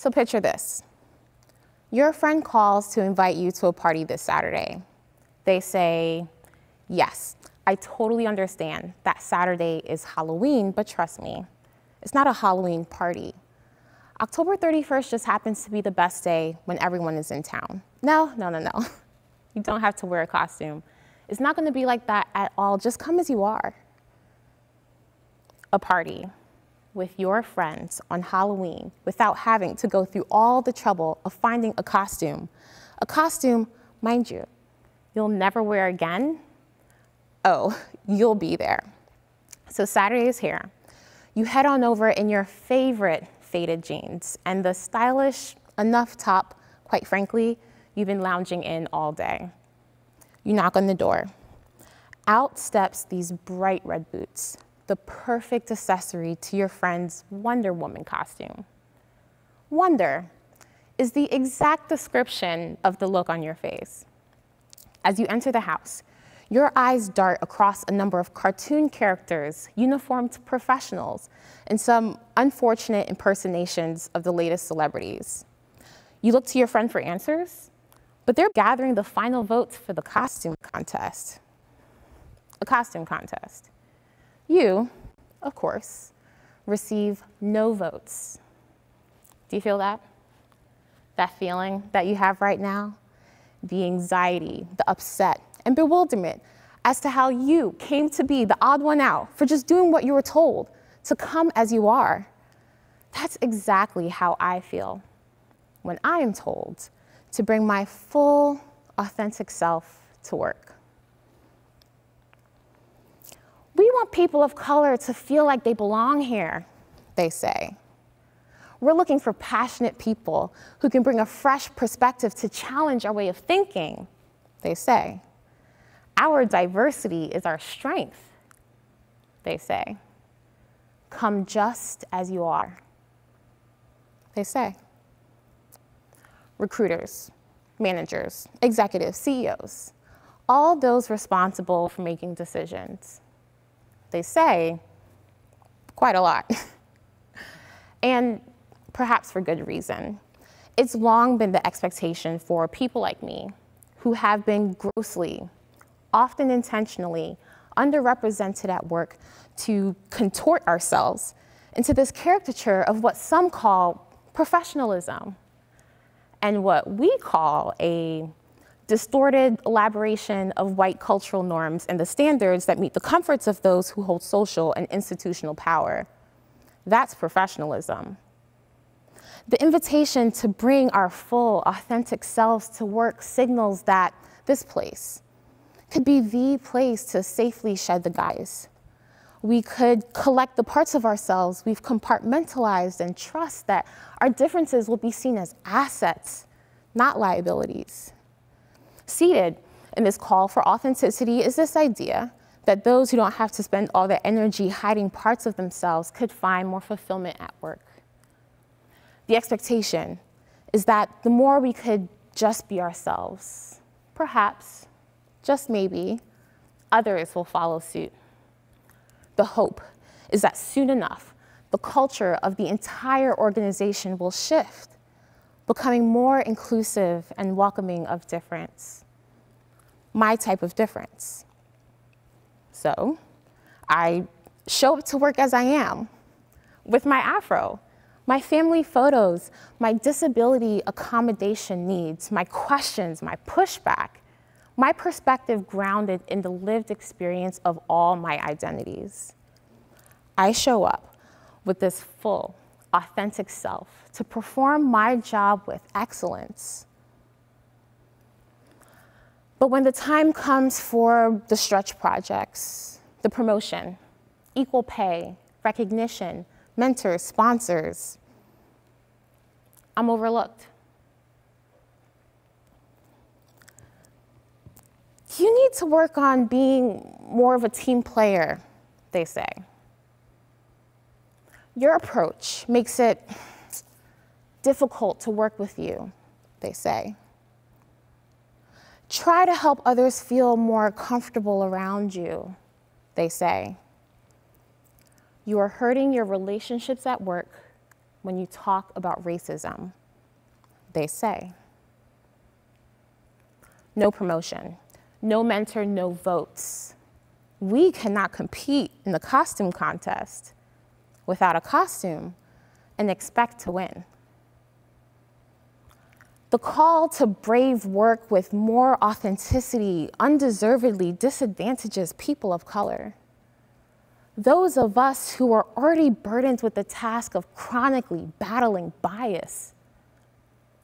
So picture this. Your friend calls to invite you to a party this Saturday. They say, yes, I totally understand that Saturday is Halloween, but trust me, it's not a Halloween party. October 31st just happens to be the best day when everyone is in town. No. You don't have to wear a costume. It's not going to be like that at all. Just come as you are. A party with your friends on Halloween without having to go through all the trouble of finding a costume. A costume, mind you, you'll never wear again. Oh, you'll be there. So Saturday is here. You head on over in your favorite faded jeans and the stylish enough top, quite frankly, you've been lounging in all day. You knock on the door. Out steps these bright red boots, the perfect accessory to your friend's Wonder Woman costume. Wonder is the exact description of the look on your face. As you enter the house, your eyes dart across a number of cartoon characters, uniformed professionals, and some unfortunate impersonations of the latest celebrities. You look to your friend for answers, but they're gathering the final votes for the costume contest. A costume contest. You, of course, receive no votes. Do you feel that? That feeling that you have right now? The anxiety, the upset, and bewilderment as to how you came to be the odd one out for just doing what you were told, to come as you are. That's exactly how I feel when I am told to bring my full, authentic self to work. We want people of color to feel like they belong here, they say. We're looking for passionate people who can bring a fresh perspective to challenge our way of thinking, they say. Our diversity is our strength, they say. Come just as you are, they say. Recruiters, managers, executives, CEOs, all those responsible for making decisions. They say quite a lot, and perhaps for good reason. It's long been the expectation for people like me who have been grossly, often intentionally, underrepresented at work to contort ourselves into this caricature of what some call professionalism and what we call a distorted elaboration of white cultural norms and the standards that meet the comforts of those who hold social and institutional power. That's professionalism. The invitation to bring our full, authentic selves to work signals that this place could be the place to safely shed the guise. We could collect the parts of ourselves we've compartmentalized and trust that our differences will be seen as assets, not liabilities. Seated in this call for authenticity is this idea that those who don't have to spend all their energy hiding parts of themselves could find more fulfillment at work. The expectation is that the more we could just be ourselves, perhaps, just maybe, others will follow suit. The hope is that soon enough, the culture of the entire organization will shift, becoming more inclusive and welcoming of difference. My type of difference. So I show up to work as I am, with my afro, my family photos, my disability accommodation needs, my questions, my pushback, my perspective grounded in the lived experience of all my identities. I show up with this full, authentic self to perform my job with excellence. But when the time comes for the stretch projects, the promotion, equal pay, recognition, mentors, sponsors, I'm overlooked. You need to work on being more of a team player, they say. Your approach makes it difficult to work with you, they say. Try to help others feel more comfortable around you, they say. You are hurting your relationships at work when you talk about racism? They say, no promotion, no mentor, no votes. We cannot compete in the costume contest without a costume and expect to win. The call to brave work with more authenticity undeservedly disadvantages people of color. Those of us who are already burdened with the task of chronically battling bias.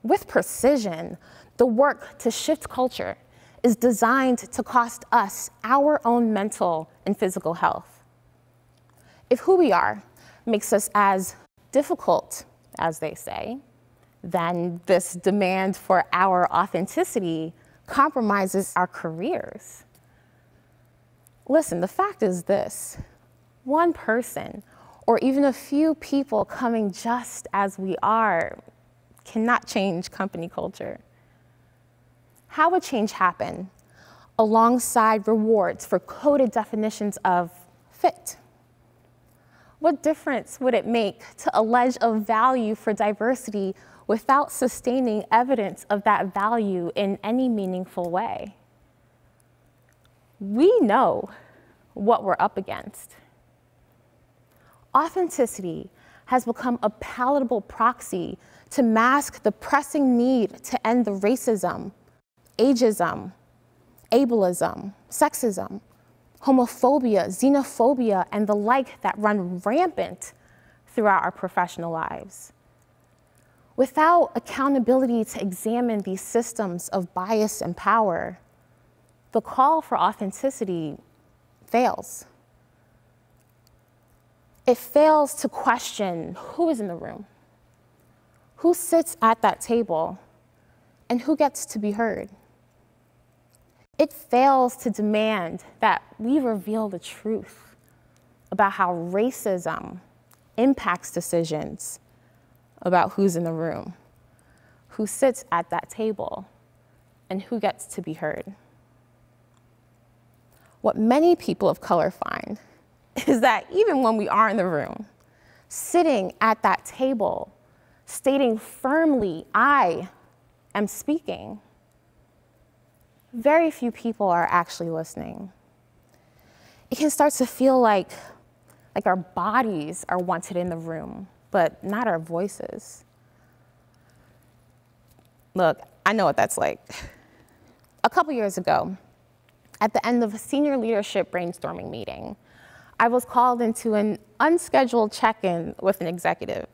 With precision, the work to shift culture is designed to cost us our own mental and physical health. If who we are makes us as difficult, as they say, then this demand for our authenticity compromises our careers. Listen, the fact is this: one person, or even a few people coming just as we are, cannot change company culture. How would change happen alongside rewards for coded definitions of fit? What difference would it make to allege a value for diversity without sustaining evidence of that value in any meaningful way? We know what we're up against. Authenticity has become a palatable proxy to mask the pressing need to end the racism, ageism, ableism, sexism, homophobia, xenophobia, and the like that run rampant throughout our professional lives. Without accountability to examine these systems of bias and power, the call for authenticity fails. It fails to question who is in the room, who sits at that table, and who gets to be heard. It fails to demand that we reveal the truth about how racism impacts decisions about who's in the room, who sits at that table, and who gets to be heard. What many people of color find is that even when we are in the room, sitting at that table, stating firmly, "I am speaking," very few people are actually listening. It can start to feel like our bodies are wanted in the room, but not our voices. Look, I know what that's like. A couple years ago, at the end of a senior leadership brainstorming meeting, I was called into an unscheduled check-in with an executive.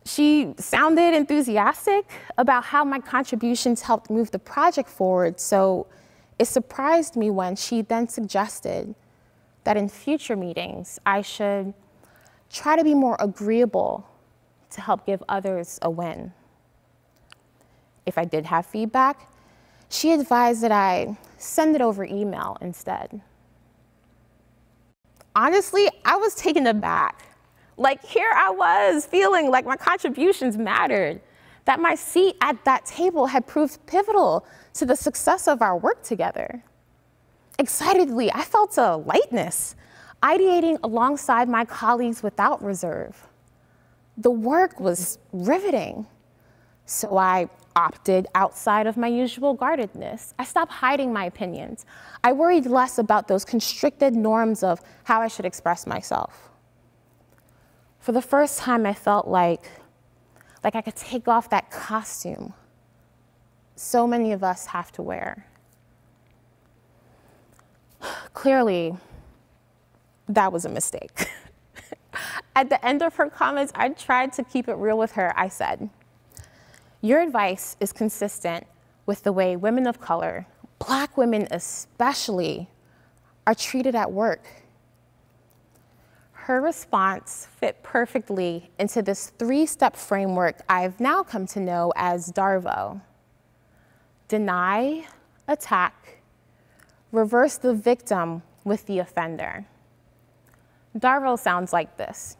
She sounded enthusiastic about how my contributions helped move the project forward, so it surprised me when she then suggested that in future meetings, I should try to be more agreeable to help give others a win. If I did have feedback, she advised that I send it over email instead. Honestly, I was taken aback. Like, here I was feeling like my contributions mattered, that my seat at that table had proved pivotal to the success of our work together. Excitedly, I felt a lightness, ideating alongside my colleagues without reserve. The work was riveting, so I opted outside of my usual guardedness. I stopped hiding my opinions. I worried less about those constricted norms of how I should express myself. For the first time, I felt like I could take off that costume so many of us have to wear. Clearly, that was a mistake. At the end of her comments, I tried to keep it real with her. I said, "Your advice is consistent with the way women of color, Black women especially, are treated at work." Her response fit perfectly into this three-step framework I've now come to know as DARVO: deny, attack, reverse the victim with the offender. DARVO sounds like this.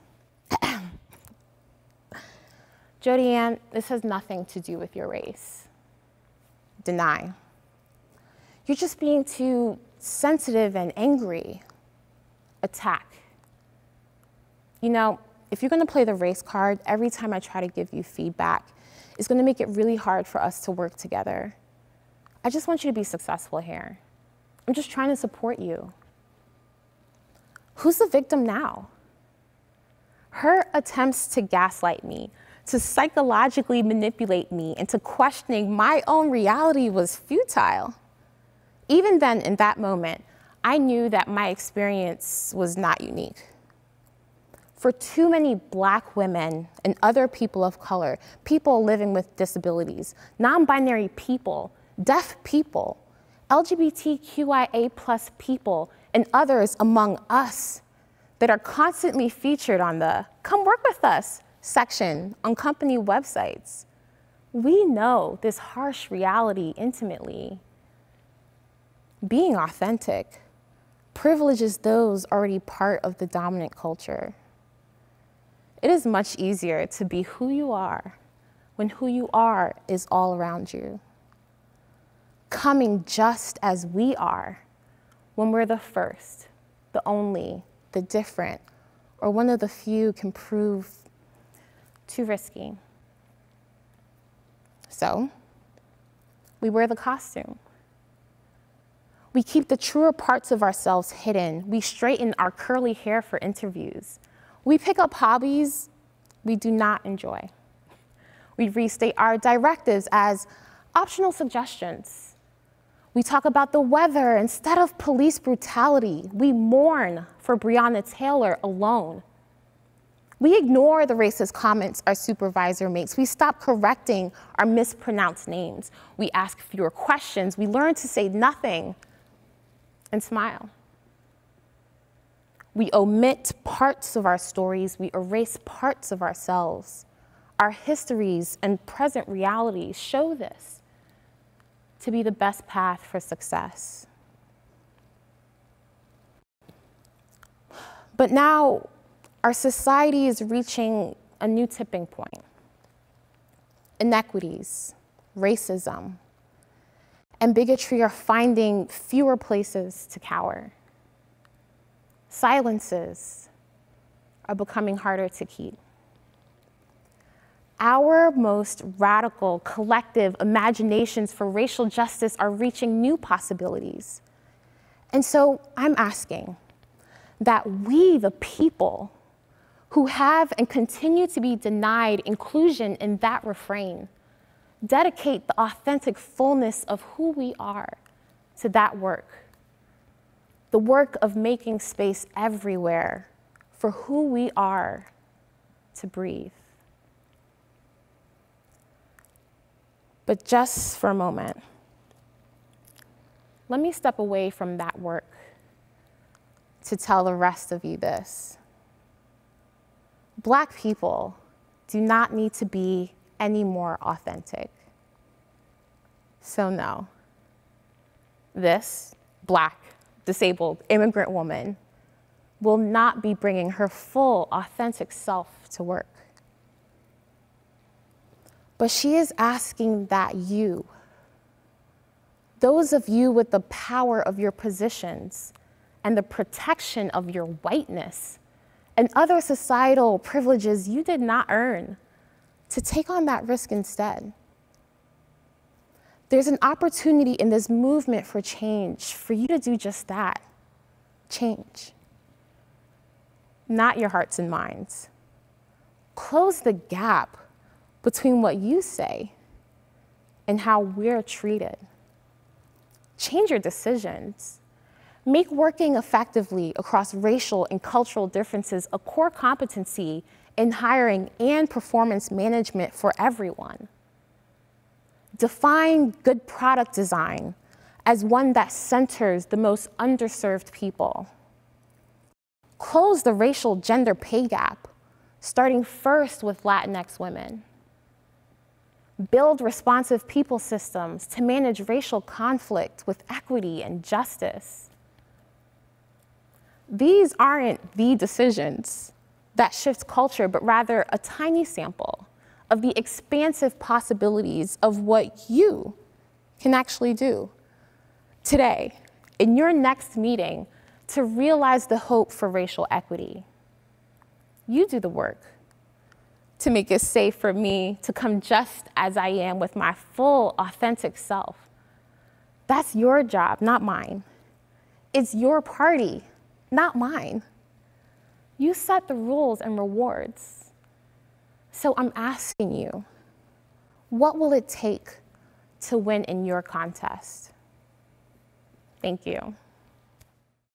Jodi-Ann, this has nothing to do with your race. Deny. You're just being too sensitive and angry. Attack. You know, if you're gonna play the race card every time I try to give you feedback, it's gonna make it really hard for us to work together. I just want you to be successful here. I'm just trying to support you. Who's the victim now? Her attempts to gaslight me, to psychologically manipulate me into questioning my own reality was futile. Even then, in that moment, I knew that my experience was not unique. For too many Black women and other people of color, people living with disabilities, non-binary people, deaf people, LGBTQIA+ people, and others among us that are constantly featured on the "Come work with us" section on company websites. We know this harsh reality intimately. Being authentic privileges those already part of the dominant culture. It is much easier to be who you are when who you are is all around you. Coming just as we are when we're the first, the only, the different, or one of the few can prove too risky. So, we wear the costume. We keep the truer parts of ourselves hidden. We straighten our curly hair for interviews. We pick up hobbies we do not enjoy. We restate our directives as optional suggestions. We talk about the weather instead of police brutality. We mourn for Breonna Taylor alone. We ignore the racist comments our supervisor makes. We stop correcting our mispronounced names. We ask fewer questions. We learn to say nothing and smile. We omit parts of our stories. We erase parts of ourselves. Our histories and present realities show this to be the best path for success. But now, our society is reaching a new tipping point. Inequities, racism, and bigotry are finding fewer places to cower. Silences are becoming harder to keep. Our most radical collective imaginations for racial justice are reaching new possibilities. And so I'm asking that we, the people, who have and continue to be denied inclusion in that refrain, dedicate the authentic fullness of who we are to that work. The work of making space everywhere for who we are to breathe. But just for a moment, let me step away from that work to tell the rest of you this. Black people do not need to be any more authentic. So no, this Black, disabled, immigrant woman will not be bringing her full, authentic self to work. But she is asking that you, those of you with the power of your positions and the protection of your whiteness and other societal privileges you did not earn, to take on that risk instead. There's an opportunity in this movement for change for you to do just that, change. Not your hearts and minds. Close the gap between what you say and how we're treated. Change your decisions. Make working effectively across racial and cultural differences a core competency in hiring and performance management for everyone. Define good product design as one that centers the most underserved people. Close the racial gender pay gap, starting first with Latinx women. Build responsive people systems to manage racial conflict with equity and justice. These aren't the decisions that shift culture, but rather a tiny sample of the expansive possibilities of what you can actually do today in your next meeting to realize the hope for racial equity. You do the work to make it safe for me to come just as I am with my full, authentic self. That's your job, not mine. It's your party, not mine. You set the rules and rewards. So I'm asking you, what will it take to win in your contest? Thank you.